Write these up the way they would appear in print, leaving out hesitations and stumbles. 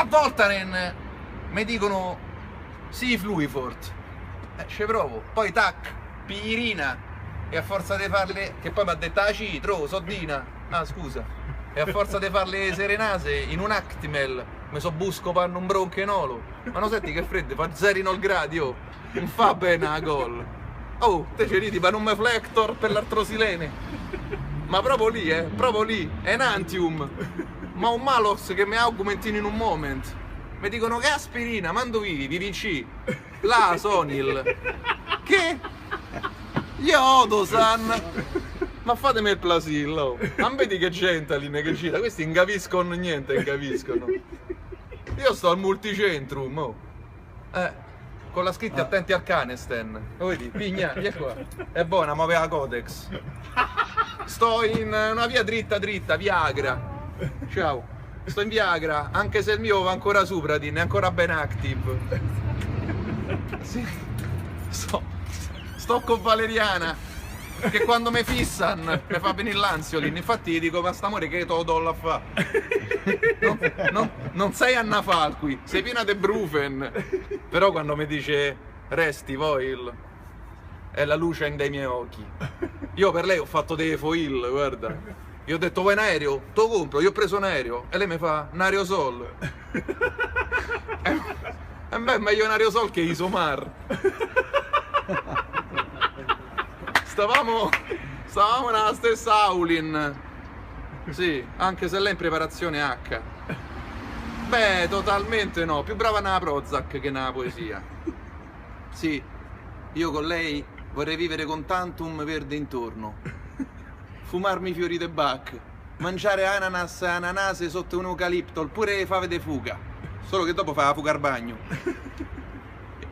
a Voltaren mi dicono sì, Fluifort. Ci provo. Poi tac, piglierina. E a forza di farle, che poi mi ha detto ah citro, soddina. Ah scusa. E a forza di farle serenase in un Actimel mi so busco panno un bronchenolo. Ma non senti che freddo, fa 0 gradi, oh. Non fa bene a gol. Oh, te ci ridi, ma non me flector per l'artrosilene. Ma proprio lì, Enantium. Ma un Malox che mi augmentino in un moment. Mi dicono che aspirina, mando vivi, VVC. La Sonil. Che? Yodo-san. Ma fatemi il plasillo. Non vedi che Gentaline che gira? Questi non capiscono niente, capiscono. Io sto al multicentrum, oh. Con la scritta attenti al canesten. Lo vedi? Pigna, via qua. È buona, muove la Codex. Sto in una via dritta, Viagra. Ciao. Sto in Viagra, anche se il mio va ancora Supradin, è ancora ben active. Sì. Sto con Valeriana, che quando mi fissan mi fa venire l'ansiolin. Infatti gli dico, ma st'amore che te lo do a fa? Non sei Anna Falqui, sei piena di Brufen. Però quando mi dice resti Voil, è la luce dei miei occhi. Io per lei ho fatto dei foil, guarda. Io ho detto vuoi un aereo? Te lo compro, io ho preso un aereo. E lei mi fa un aerosol. E beh, è meglio un aerosol che Isomar. Stavamo nella stessa Aulin. Sì, anche se lei in preparazione H. Beh, totalmente no, più brava nella Prozac che nella poesia. Sì, io con lei vorrei vivere con tantum verde intorno. Fumarmi i fiori de Bach, mangiare ananas e ananase sotto un eucalipto, oppure le fave de fuga, solo che dopo fa la fuga al bagno,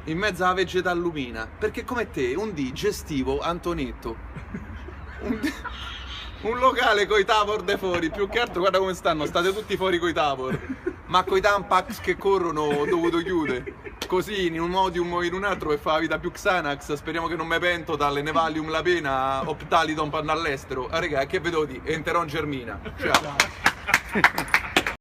in mezzo alla vegetà lumina, perché come te un dì gestivo Antonetto, un locale coi tavor de fuori, più che altro guarda come stanno, state tutti fuori coi tavor, ma coi tampax che corrono ho dovuto chiudere. Così in un modo o in un altro per fare la vita più Xanax, speriamo che non mi pento dalle Nevalium la pena, Optalidon panno all'estero. Ah raga, che vedo di? Enteron germina. Ciao.